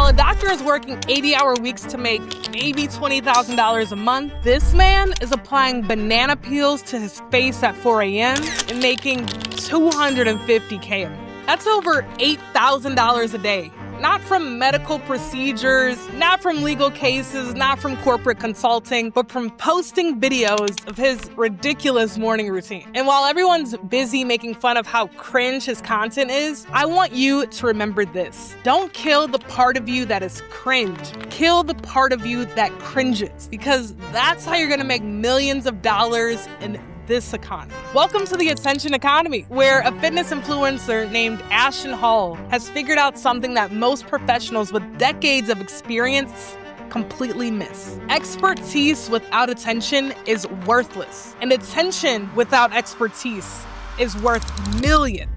While a doctor is working 80-hour weeks to make maybe $20,000 a month, this man is applying banana peels to his face at 4 a.m. and making $250K a month. That's over $8,000 a day. Not from medical procedures, not from legal cases, not from corporate consulting, but from posting videos of his ridiculous morning routine. And while everyone's busy making fun of how cringe his content is, I want you to remember this. Don't kill the part of you that is cringe. Kill the part of you that cringes, because that's how you're gonna make millions of dollars in this economy. Welcome to the attention economy, where a fitness influencer named Ashton Hall has figured out something that most professionals with decades of experience completely miss. Expertise without attention is worthless, and attention without expertise is worth millions.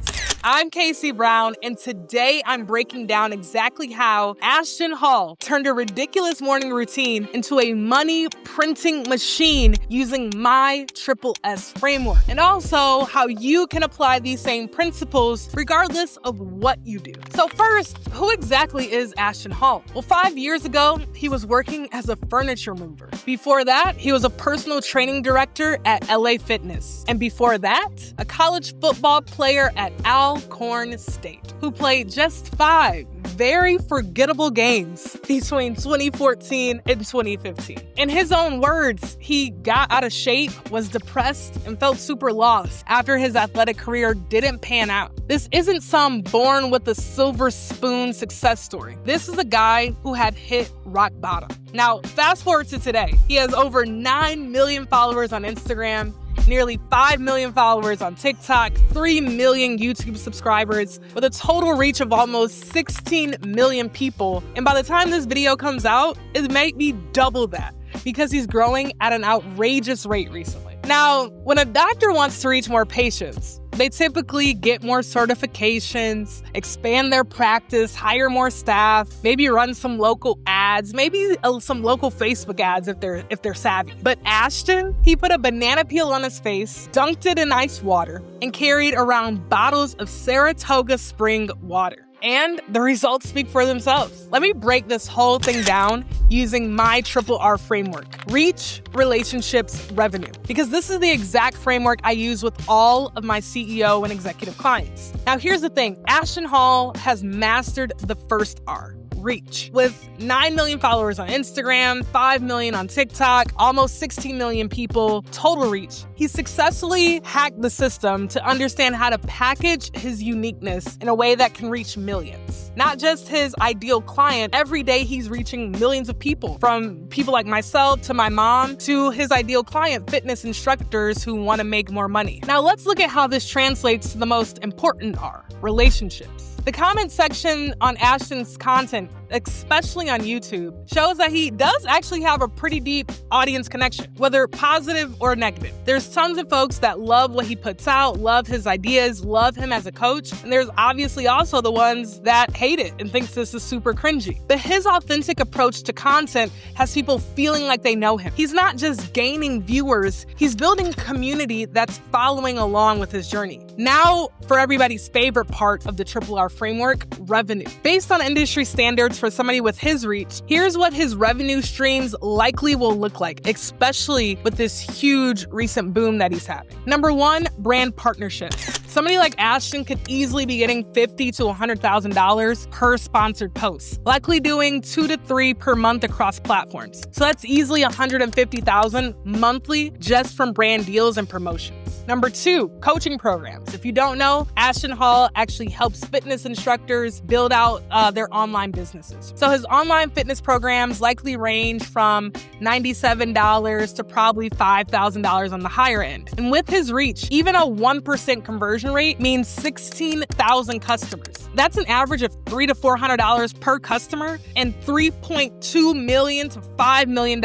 I'm Casey Brown, and today I'm breaking down exactly how Ashton Hall turned a ridiculous morning routine into a money printing machine using my S framework, and also how you can apply these same principles regardless of what you do. So first, who exactly is Ashton Hall? Well, 5 years ago, he was working as a furniture mover. Before that, he was a personal training director at LA Fitness. And before that, a college football player at Alcorn State, who played just 5 very forgettable games between 2014 and 2015. In his own words, he got out of shape, was depressed, and felt super lost after his athletic career didn't pan out. This isn't some born with a silver spoon success story. This is a guy who had hit rock bottom. Now, fast forward to today. He has over 9 million followers on Instagram, nearly 5 million followers on TikTok, 3 million YouTube subscribers, with a total reach of almost 16 million people. And by the time this video comes out, it may be double that, because he's growing at an outrageous rate recently. Now, when a doctor wants to reach more patients, they typically get more certifications, expand their practice, hire more staff, maybe run some local ads, maybe some local Facebook ads if they're savvy. But Ashton, he put a banana peel on his face, dunked it in ice water, and carried around bottles of Saratoga spring water. And the results speak for themselves. Let me break this whole thing down using my R framework: reach, relationships, revenue. Because this is the exact framework I use with all of my CEO and executive clients. Now, here's the thing. Ashton Hall has mastered the first R: reach. With 9 million followers on Instagram, 5 million on TikTok, almost 16 million people, total reach. He successfully hacked the system to understand how to package his uniqueness in a way that can reach millions. Not just his ideal client. Every day he's reaching millions of people, from people like myself to my mom to his ideal client, fitness instructors who want to make more money. Now let's look at how this translates to the most important R: relationships. The comment section on Ashton's content, especially on YouTube, shows that he does actually have a pretty deep audience connection, whether positive or negative. There's tons of folks that love what he puts out, love his ideas, love him as a coach, and there's obviously also the ones that hate it and think this is super cringy. But his authentic approach to content has people feeling like they know him. He's not just gaining viewers, he's building a community that's following along with his journey. Now, for everybody's favorite part of the R framework: revenue. Based on industry standards for somebody with his reach, here's what his revenue streams likely will look like, especially with this huge recent boom that he's having. Number 1, brand partnerships. Somebody like Ashton could easily be getting $50,000 to $100,000 per sponsored post, likely doing 2 to 3 per month across platforms. So that's easily $150,000 monthly just from brand deals and promotions. Number 2, coaching programs. If you don't know, Ashton Hall actually helps fitness instructors build out their online businesses. So his online fitness programs likely range from $97 to probably $5,000 on the higher end. And with his reach, even a 1% conversion rate means 16,000 customers. That's an average of $300 to $400 per customer and $3.2 million to $5 million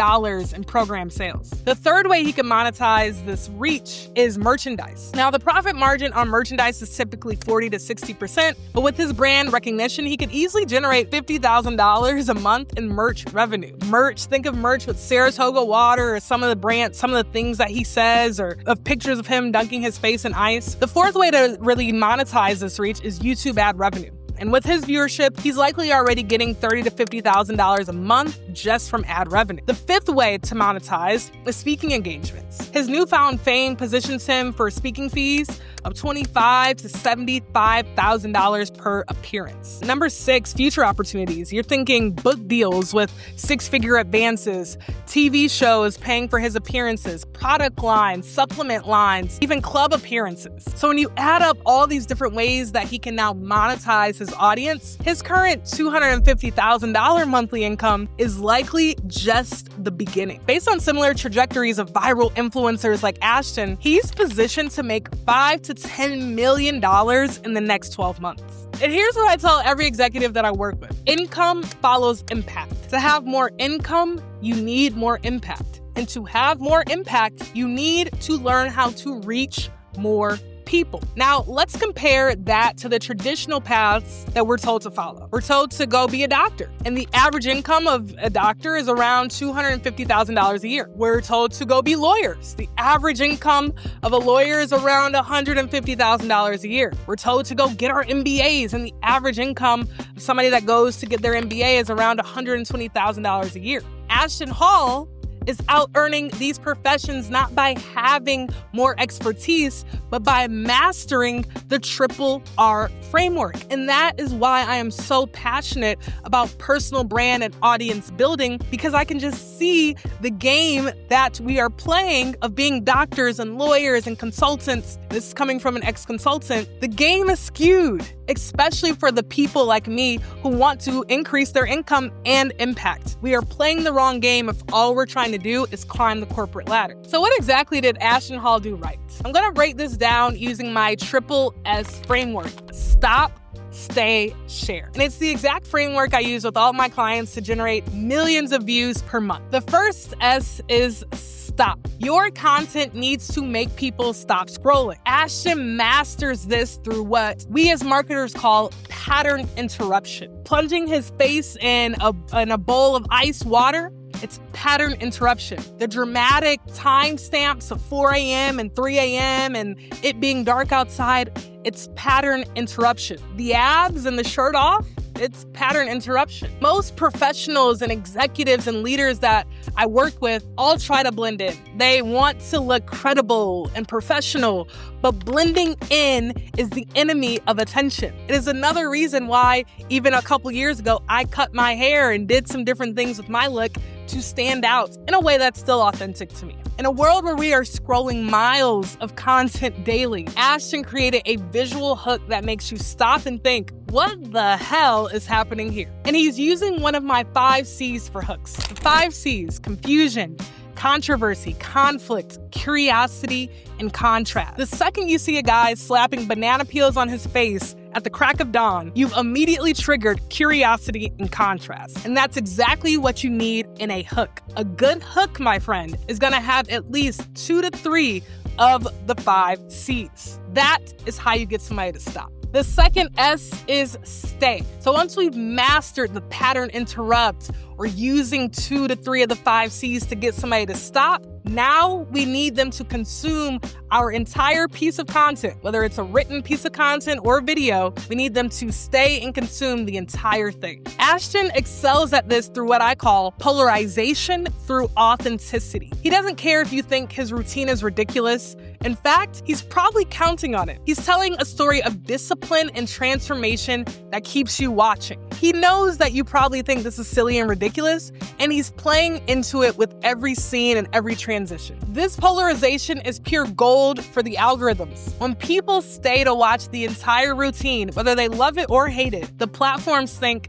in program sales. The third way he can monetize this reach is merchandise. Now, the profit margin on merchandise is typically 40 to 60%, but with his brand recognition, he could easily generate $50,000 a month in merch revenue. Merch, think of merch with Saratoga water or some of the things that he says, or of pictures of him dunking his face in ice. The fourth way to really monetize this reach is YouTube ad revenue. And with his viewership, he's likely already getting $30,000 to $50,000 a month just from ad revenue. The fifth way to monetize is speaking engagements. His newfound fame positions him for speaking fees of $25,000 to $75,000 per appearance. Number 6, future opportunities. You're thinking book deals with six-figure advances, TV shows paying for his appearances, product lines, supplement lines, even club appearances. So when you add up all these different ways that he can now monetize his audience, his current $250,000 monthly income is likely just the beginning. Based on similar trajectories of viral influencers like Ashton, he's positioned to make $5 to $10 million in the next 12 months. And here's what I tell every executive that I work with. Income follows impact. To have more income, you need more impact. And to have more impact, you need to learn how to reach more people. Now, let's compare that to the traditional paths that we're told to follow. We're told to go be a doctor, and the average income of a doctor is around $250,000 a year. We're told to go be lawyers. The average income of a lawyer is around $150,000 a year. We're told to go get our MBAs, and the average income of somebody that goes to get their MBA is around $120,000 a year. Ashton Hall is out-earning these professions not by having more expertise, but by mastering the triple R framework. And that is why I am so passionate about personal brand and audience building, because I can just see the game that we are playing of being doctors and lawyers and consultants. This is coming from an ex-consultant. The game is skewed, especially for the people like me who want to increase their income and impact. We are playing the wrong game if all we're trying to do is climb the corporate ladder. So what exactly did Ashton Hall do right? I'm gonna break this down using my triple S framework. Stop, stay, share. And it's the exact framework I use with all my clients to generate millions of views per month. The first S is stop. Your content needs to make people stop scrolling. Ashton masters this through what we as marketers call pattern interruption. Plunging his face in a bowl of ice water, it's pattern interruption. The dramatic timestamps of 4 a.m. and 3 a.m. and it being dark outside, it's pattern interruption. The abs and the shirt off, it's pattern interruption. Most professionals and executives and leaders that I work with all try to blend in. They want to look credible and professional, but blending in is the enemy of attention. It is another reason why even a couple years ago, I cut my hair and did some different things with my look to stand out in a way that's still authentic to me. In a world where we are scrolling miles of content daily, Ashton created a visual hook that makes you stop and think, what the hell is happening here? And he's using one of my 5 C's for hooks. The 5 C's: confusion, controversy, conflict, curiosity, and contrast. The second you see a guy slapping banana peels on his face at the crack of dawn, you've immediately triggered curiosity and contrast. And that's exactly what you need in a hook. A good hook, my friend, is gonna have at least 2 to 3 of the 5 C's. That is how you get somebody to stop. The second S is stay. So once we've mastered the pattern interrupt, or using 2 to 3 of the 5 C's to get somebody to stop, now we need them to consume our entire piece of content. Whether it's a written piece of content or video, we need them to stay and consume the entire thing. Ashton excels at this through what I call polarization through authenticity. He doesn't care if you think his routine is ridiculous. In fact, he's probably counting on it. He's telling a story of discipline and transformation that keeps you watching. He knows that you probably think this is silly and ridiculous, and he's playing into it with every scene and every transition. This polarization is pure gold for the algorithms. When people stay to watch the entire routine, whether they love it or hate it, the platforms think,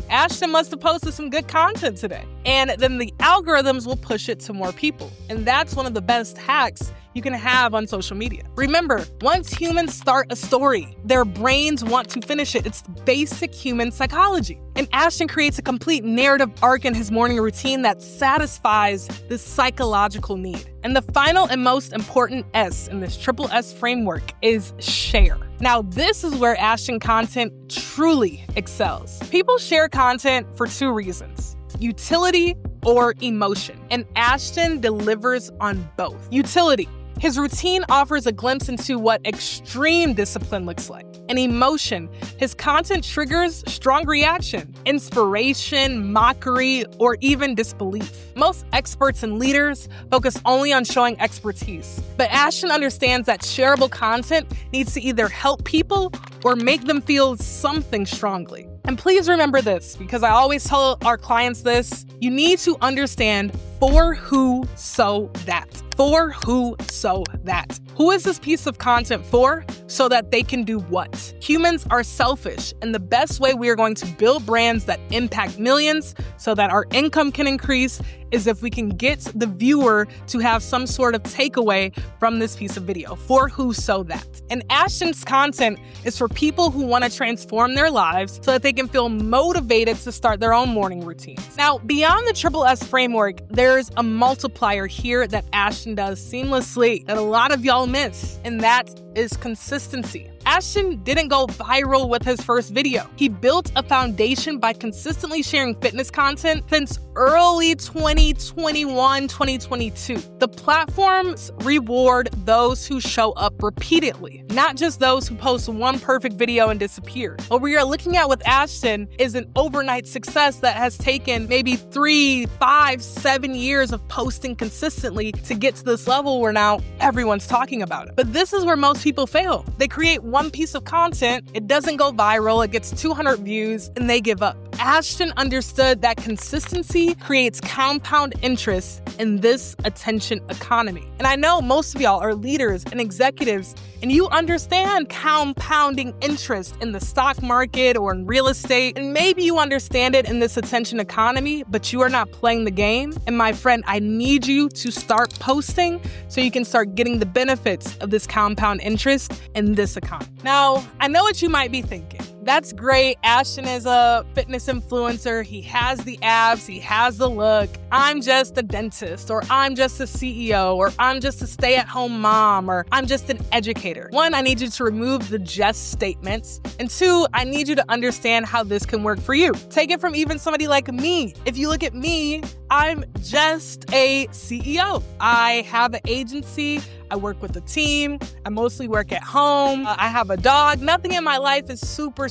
Ashton must have posted some good content today. And then the algorithms will push it to more people. And that's one of the best hacks you can have on social media. Remember, once humans start a story, their brains want to finish it. It's basic human psychology. And Ashton creates a complete narrative arc in his morning routine that satisfies this psychological need. And the final and most important S in this triple S framework is share. Now, this is where Ashton content truly excels. People share content for 2 reasons: utility or emotion. And Ashton delivers on both. Utility. His routine offers a glimpse into what extreme discipline looks like. and emotion. His content triggers strong reaction, inspiration, mockery, or even disbelief. Most experts and leaders focus only on showing expertise, but Ashton understands that shareable content needs to either help people or make them feel something strongly. And please remember this, because I always tell our clients this: you need to understand for who, so that. For who, so that. Who is this piece of content for? So that they can do what? Humans are selfish, and the best way we are going to build brands that impact millions so that our income can increase is if we can get the viewer to have some sort of takeaway from this piece of video. For who, so that. And Ashton's content is for people who want to transform their lives so that they can feel motivated to start their own morning routines. Now, beyond the Triple S framework, there's a multiplier here that Ashton does seamlessly that a lot of y'all miss, and that is consistency. Ashton didn't go viral with his first video. He built a foundation by consistently sharing fitness content since early 2021, 2022. The platforms reward those who show up repeatedly, not just those who post one perfect video and disappear. What we are looking at with Ashton is an overnight success that has taken maybe 3, 5, 7 years of posting consistently to get to this level where now everyone's talking about it. But this is where most people fail. They create one piece of content, it doesn't go viral, it gets 200 views, and they give up. Ashton understood that consistency creates compound interest in this attention economy. And I know most of y'all are leaders and executives, and you understand compounding interest in the stock market or in real estate, and maybe you understand it in this attention economy, but you are not playing the game. And my friend, I need you to start posting so you can start getting the benefits of this compound interest in this economy. Now, I know what you might be thinking. That's great. Ashton is a fitness influencer. He has the abs. He has the look. I'm just a dentist, or I'm just a CEO, or I'm just a stay-at-home mom, or I'm just an educator. 1, I need you to remove the just statements. And 2, I need you to understand how this can work for you. Take it from even somebody like me. If you look at me, I'm just a CEO. I have an agency. I work with a team. I mostly work at home. I have a dog. Nothing in my life is super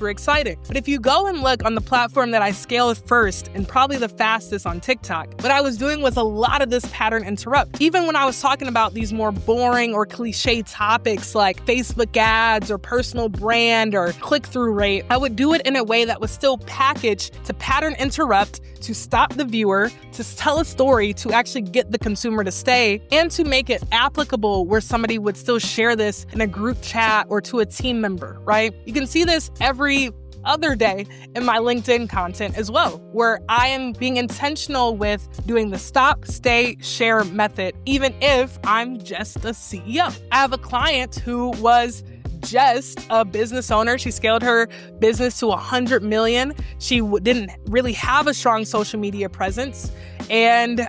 exciting. But if you go and look on the platform that I scaled first and probably the fastest on TikTok, what I was doing was a lot of this pattern interrupt. Even when I was talking about these more boring or cliche topics like Facebook ads or personal brand or click-through rate, I would do it in a way that was still packaged to pattern interrupt, to stop the viewer, to tell a story, to actually get the consumer to stay, and to make it applicable where somebody would still share this in a group chat or to a team member, right? You can see this every other day in my LinkedIn content as well, where I am being intentional with doing the stop, stay, share method, even if I'm just a CEO. I have a client who was just a business owner. She scaled her business to 100 million. She didn't really have a strong social media presence. And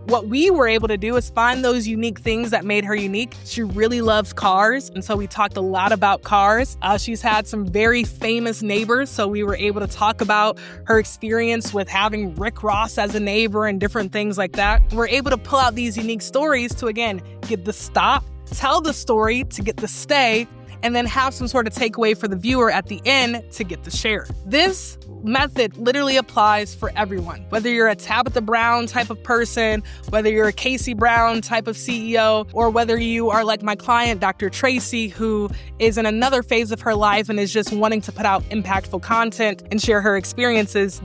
what we were able to do is find those unique things that made her unique. She really loves cars. And so we talked a lot about cars. She's had some very famous neighbors. So we were able to talk about her experience with having Rick Ross as a neighbor and different things like that. We're able to pull out these unique stories to, again, get the stop, tell the story to get the stay, and then have some sort of takeaway for the viewer at the end to get the share. This method literally applies for everyone. Whether you're a Tabitha Brown type of person, whether you're a Casey Brown type of CEO, or whether you are like my client, Dr. Tracy, who is in another phase of her life and is just wanting to put out impactful content and share her experiences.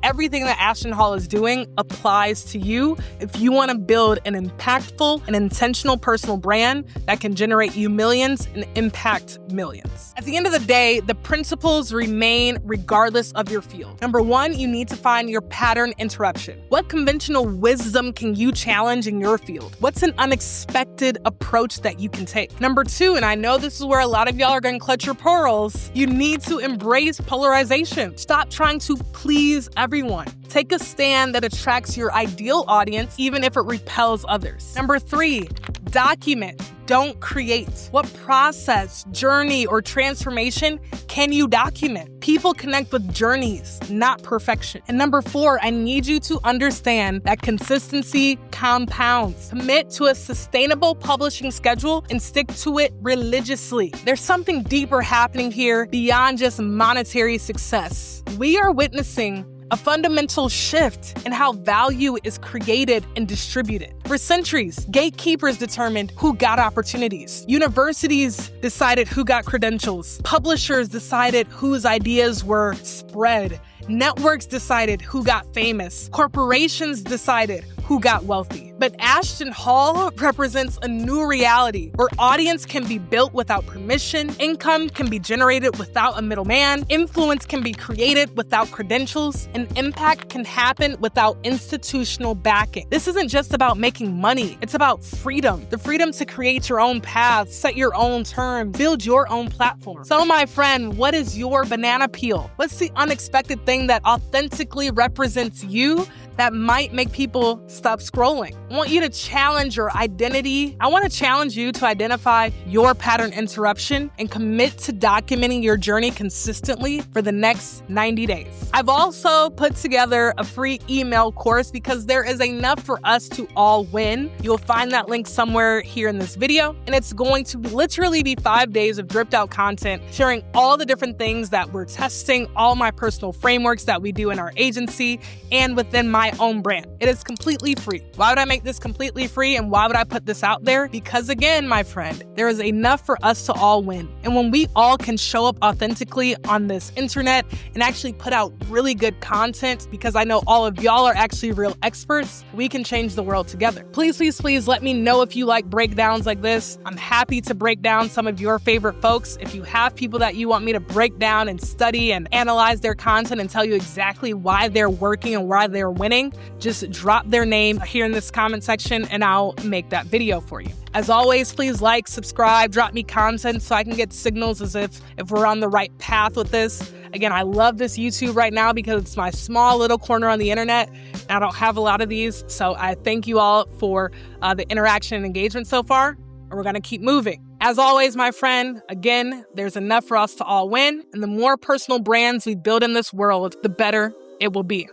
Everything that Ashton Hall is doing applies to you if you want to build an impactful and intentional personal brand that can generate you millions and impact millions. At the end of the day, the principles remain regardless of your field. Number 1, you need to find your pattern interruption. What conventional wisdom can you challenge in your field? What's an unexpected approach that you can take? Number 2, and I know this is where a lot of y'all are going to clutch your pearls, you need to embrace polarization. Stop trying to please everyone. Take a stand that attracts your ideal audience, even if it repels others. Number 3, document. don't create? What process, journey, or transformation can you document? People connect with journeys, not perfection. And number 4, I need you to understand that consistency compounds. Commit to a sustainable publishing schedule and stick to it religiously. There's something deeper happening here beyond just monetary success. We are witnessing a fundamental shift in how value is created and distributed. For centuries, gatekeepers determined who got opportunities. Universities decided who got credentials. Publishers decided whose ideas were spread. Networks decided who got famous. Corporations decided who got wealthy. But Ashton Hall represents a new reality where audience can be built without permission, income can be generated without a middleman, influence can be created without credentials, and impact can happen without institutional backing. This isn't just about making money, it's about freedom. The freedom to create your own path, set your own terms, build your own platform. So my friend, what is your banana peel? What's the unexpected thing that authentically represents you that might make people stop scrolling? I want you to challenge your identity. I want to challenge you to identify your pattern interruption and commit to documenting your journey consistently for the next 90 days. I've also put together a free email course because there is enough for us to all win. You'll find that link somewhere here in this video, and it's going to literally be 5 days of dripped out content, sharing all the different things that we're testing, all my personal frameworks that we do in our agency and within my own brand. It is completely free. Why would I make this completely free, and why would I put this out there? Because again, my friend, there is enough for us to all win. And when we all can show up authentically on this internet and actually put out really good content, because I know all of y'all are actually real experts, we can change the world together. Please, please, please let me know if you like breakdowns like this. I'm happy to break down some of your favorite folks. If you have people that you want me to break down and study and analyze their content and tell you exactly why they're working and why they're winning, just drop their name here in this comment section and I'll make that video for you. As always, please like, subscribe, drop me content so I can get signals as if we're on the right path with this. Again, I love this YouTube right now because it's my small little corner on the internet. I don't have a lot of these, so I thank you all for the interaction and engagement so far, and we're going to keep moving. As always, my friend, again, there's enough for us to all win, and the more personal brands we build in this world, the better it will be.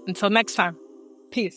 Until next time, peace.